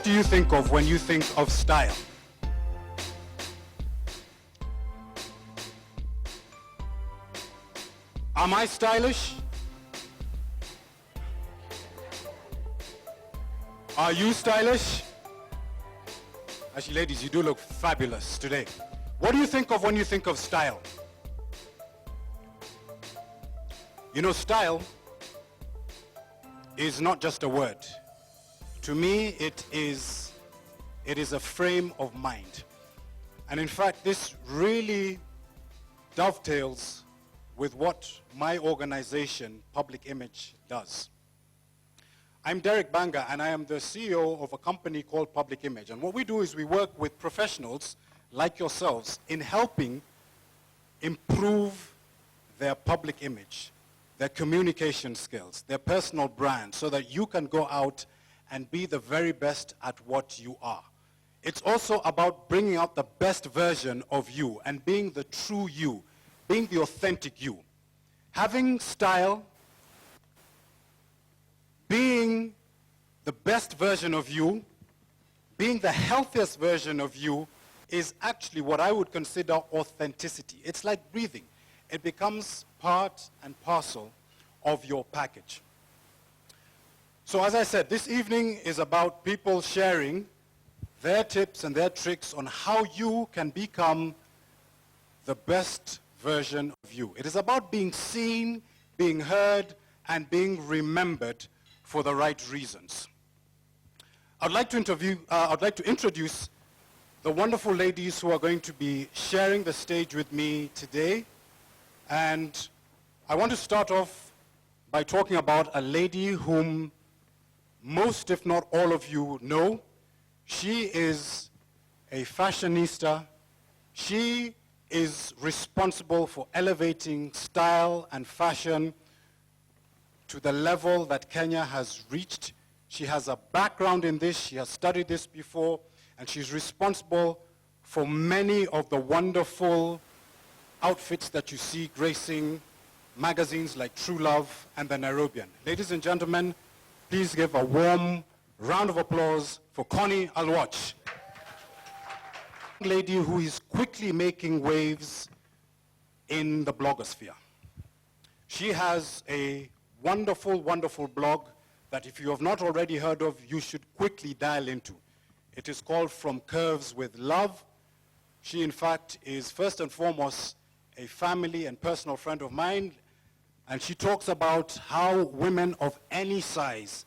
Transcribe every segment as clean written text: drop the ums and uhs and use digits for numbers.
What do you think of when you think of style? Am I stylish? Are you stylish? Actually, ladies, you do look fabulous today. What do you think of when you think of style? You know, style is not just a word. To me, it is a frame of mind. And in fact, this really dovetails with what my organization, Public Image, does. I'm Bbanga, and I am the CEO of a company called Public Image. And what we do is we work with professionals like yourselves in helping improve their public image, their communication skills, their personal brand, so that you can go out and be the very best at what you are. It's also about bringing out the best version of you and being the true you, being the authentic you. Having style, being the best version of you, being the healthiest version of you is actually what I would consider authenticity. It's like breathing. It becomes part and parcel of your package. So as I said, this evening is about people sharing their tips and their tricks on how you can become the best version of you. It is about being seen, being heard, and being remembered for the right reasons. I'd like to introduce the wonderful ladies who are going to be sharing the stage with me today. And I want to start off by talking about a lady whom most, if not all of you know. She is a fashionista. She is responsible for elevating style and fashion to the level that Kenya has reached. She has a background in this. She has studied this before, and she's responsible for many of the wonderful outfits that you see gracing magazines like True Love and The Nairobian. Ladies and gentlemen, please give a warm round of applause for Connie Alwatch. A lady who is quickly making waves in the blogosphere. She has a wonderful, wonderful blog that if you have not already heard of, you should quickly dial into. It is called From Curves with Love. She, in fact, is first and foremost a family and personal friend of mine, and she talks about how women of any size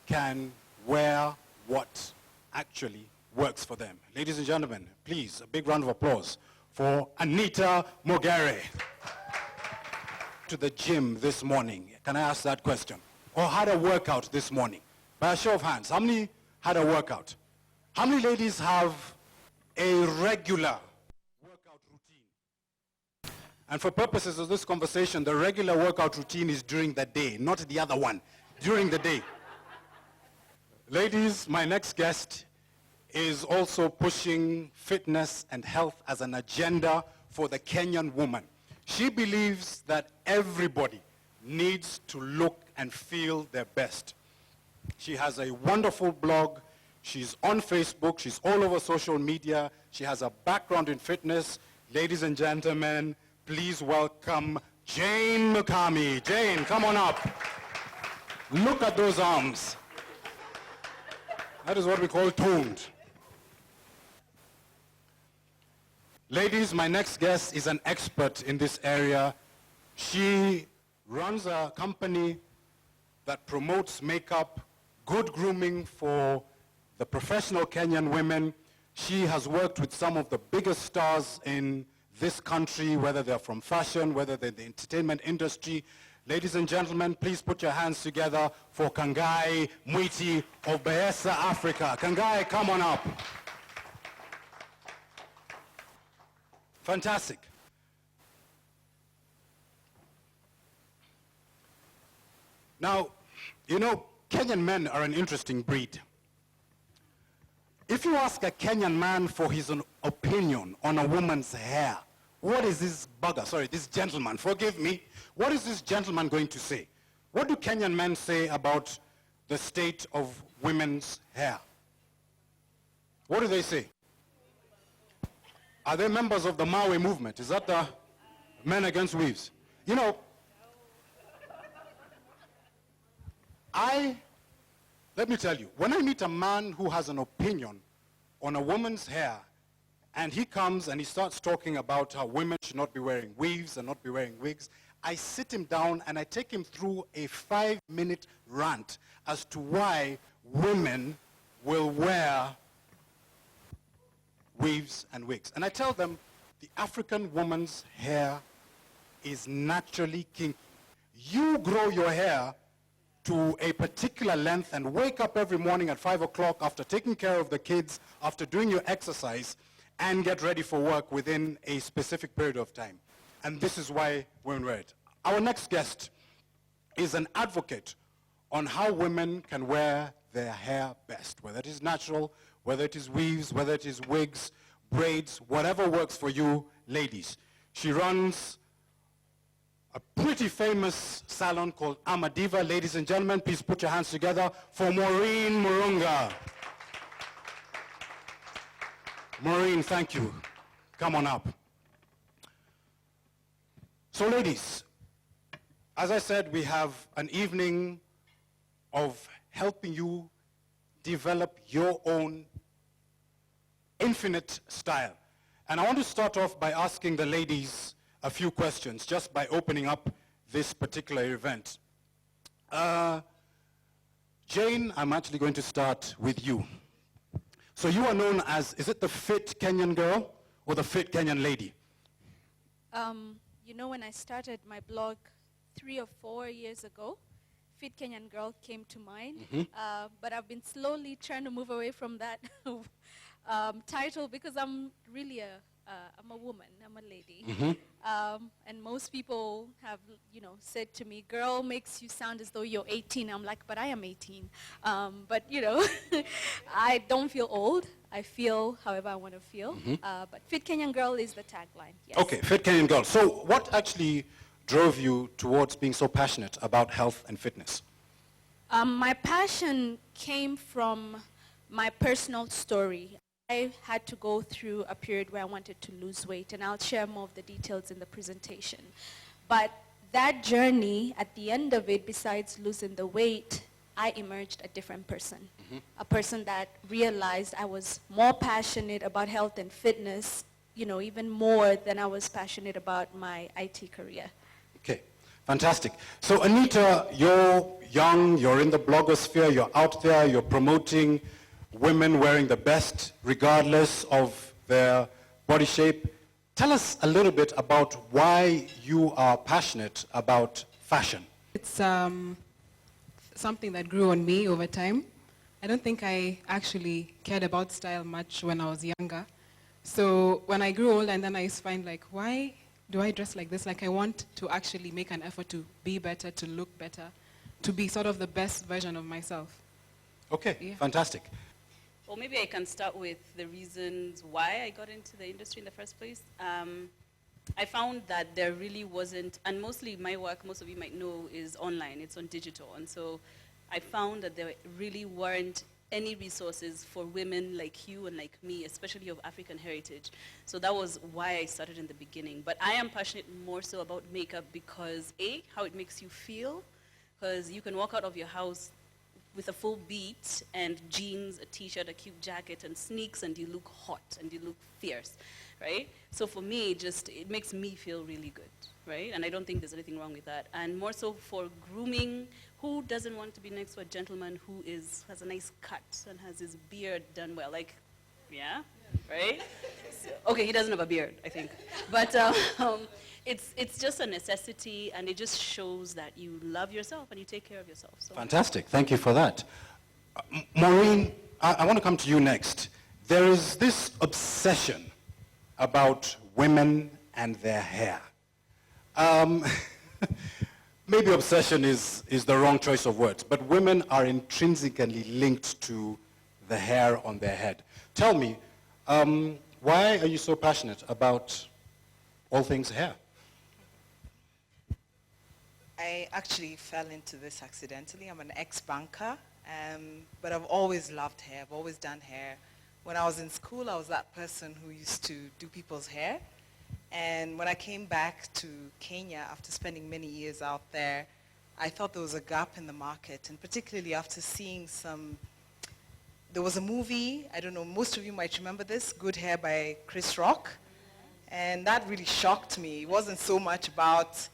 can wear what actually works for them. Ladies and gentlemen, please, a big round of applause for Anita Mogere. To the gym this morning, can I ask that question? Or had a workout this morning? By a show of hands, how many had a workout? How many ladies have a regular workout routine? And for purposes of this conversation, the regular workout routine is during the day, not the other one, during the day. Ladies, my next guest is also pushing fitness and health as an agenda for the Kenyan woman. She believes that everybody needs to look and feel their best. She has a wonderful blog. She's on Facebook. She's all over social media. She has a background in fitness. Ladies and gentlemen, please welcome Jane Mukami. Jane, come on up. Look at those arms. That is what we call toned. Ladies, my next guest is an expert in this area. She runs a company that promotes makeup, good grooming for the professional Kenyan women. She has worked with some of the biggest stars in this country, whether they're from fashion, whether they're in the entertainment industry. Ladies and gentlemen, please put your hands together for Kangai Mwiti of Bayelsa, Africa. Kangai, come on up. Fantastic. Now, you know, Kenyan men are an interesting breed. If you ask a Kenyan man for his own opinion on a woman's hair, what is this gentleman, forgive me, what is this gentleman going to say? What do Kenyan men say about the state of women's hair? What do they say? Are they members of the Maui movement? Is that the Men Against Weaves? You know, let me tell you, when I meet a man who has an opinion on a woman's hair, and he comes and he starts talking about how women should not be wearing weaves and not be wearing wigs, I sit him down and I take him through a 5-minute rant as to why women will wear weaves and wigs. And I tell them the African woman's hair is naturally kinky. You grow your hair to a particular length and wake up every morning at 5 o'clock after taking care of the kids, after doing your exercise, and get ready for work within a specific period of time. And this is why women wear it. Our next guest is an advocate on how women can wear their hair best, whether it is natural, whether it is weaves, whether it is wigs, braids, whatever works for you, ladies. She runs a pretty famous salon called Amadiva. Ladies and gentlemen, please put your hands together for Maureen Murunga. Maureen, thank you. Come on up. So ladies, as I said, we have an evening of helping you develop your own infinite style. And I want to start off by asking the ladies a few questions, just by opening up this particular event. Jane, I'm actually going to start with you. So you are known as, is it the fit Kenyan girl or the fit Kenyan lady? You know, when I started my blog 3 or 4 years ago, Fit Kenyan Girl came to mind. But I've been slowly trying to move away from that title because I'm really I'm a woman, I'm a lady. And most people have, you know, said to me, girl makes you sound as though you're 18. I'm like, but I am 18. But, you know, I don't feel old. I feel however I want to feel. But Fit Kenyan Girl is the tagline, yes. Okay, Fit Kenyan Girl. So what actually drove you towards being so passionate about health and fitness? My passion came from my personal story. I had to go through a period where I wanted to lose weight, and I'll share more of the details in the presentation. But that journey, at the end of it, besides losing the weight, I emerged a different person. A person that realized I was more passionate about health and fitness, you know, even more than I was passionate about my IT career. Okay, fantastic. So Anita, you're young, you're in the blogosphere, you're out there, you're promoting women wearing the best regardless of their body shape. Tell us a little bit about why you are passionate about fashion. It's something that grew on me over time. I don't think I actually cared about style much when I was younger. So when I grew old and then I used to find like, why do I dress like this? Like I want to actually make an effort to be better, to look better, to be sort of the best version of myself. Okay, Yeah. fantastic. Well, maybe I can start with the reasons why I got into the industry in the first place. I found that there really wasn't, and mostly my work, most of you might know, is online. It's on digital. And so I found that there really weren't any resources for women like you and like me, especially of African heritage. So that was why I started in the beginning. But I am passionate more so about makeup because A, how it makes you feel, because you can walk out of your house with a full beat and jeans, a t-shirt, a cute jacket, and sneaks, and you look hot and you look fierce, right? So for me, it makes me feel really good, right? And I don't think there's anything wrong with that. And more so for grooming, who doesn't want to be next to a gentleman who has a nice cut and has his beard done well? Like, yeah, right? So, okay, he doesn't have a beard, I think. But it's just a necessity, and it just shows that you love yourself and you take care of yourself. So. Fantastic, thank you for that. Maureen, I want to come to you next. There is this obsession about women and their hair. Maybe obsession is the wrong choice of words, but women are intrinsically linked to the hair on their head. Tell me, why are you so passionate about all things hair? I actually fell into this accidentally. I'm an ex-banker, but I've always loved hair. I've always done hair When I was in school, I was that person who used to do people's hair. And when I came back to Kenya after spending many years out there, I thought there was a gap in the market, and particularly after seeing there was a movie, I don't know, most of you might remember this, Good Hair by Chris Rock. And that really shocked me. It wasn't so much about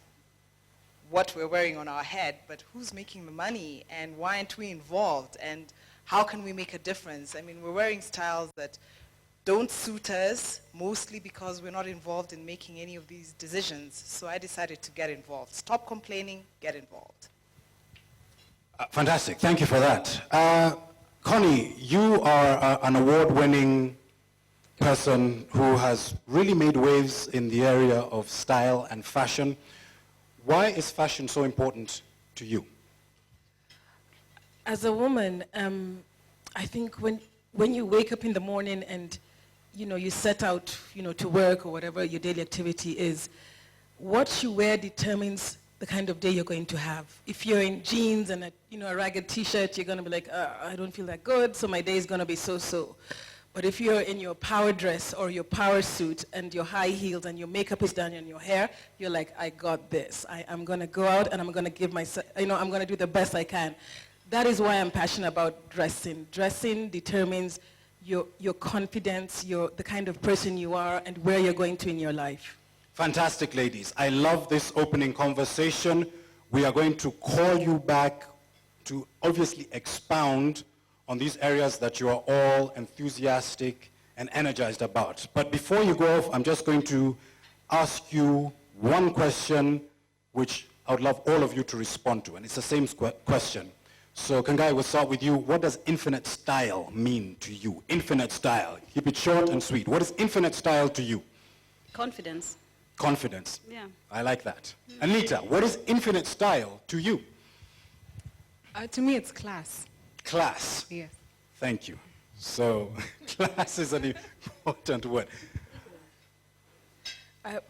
what we're wearing on our head, but who's making the money, and why aren't we involved, and how can we make a difference? I mean, we're wearing styles that don't suit us, mostly because we're not involved in making any of these decisions. So I decided to get involved. Stop complaining, get involved. Fantastic. Thank you for that. Connie, you are an award-winning person who has really made waves in the area of style and fashion. Why is fashion so important to you? As a woman, I think when you wake up in the morning and you set out to work or whatever your daily activity is, what you wear determines the kind of day you're going to have. If you're in jeans and a ragged t-shirt, you're going to be like, I don't feel that good, so my day is going to be so-so. But if you're in your power dress or your power suit and your high heels and your makeup is done and your hair, you're like, I got this. I'm going to go out and I'm going to give myself, I'm going to do the best I can. That is why I'm passionate about dressing. Dressing determines your confidence, the kind of person you are, and where you're going to in your life. Fantastic, ladies. I love this opening conversation. We are going to call you back to obviously expound on these areas that you are all enthusiastic and energized about. But before you go off, I'm just going to ask you one question which I would love all of you to respond to, and it's the same question. So, Kangai, we'll start with you. What does infinite style mean to you? Infinite style. Keep it short and sweet. What is infinite style to you? Confidence. Confidence. Yeah. I like that. Anita, what is infinite style to you? To me, it's class. Class. Yes. Thank you. So, class is an important word.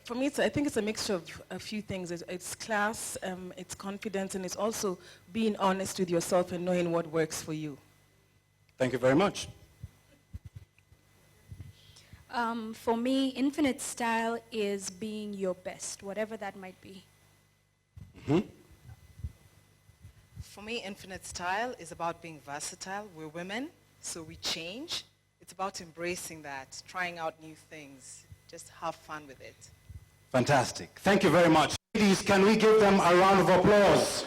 For me, I think it's a mixture of a few things. It's class, it's confidence, and it's also being honest with yourself and knowing what works for you. Thank you very much. For me, infinite style is being your best, whatever that might be. Mm-hmm. For me, infinite style is about being versatile. We're women, so we change. It's about embracing that, trying out new things. Just have fun with it. Fantastic. Thank you very much. Ladies, can we give them a round of applause?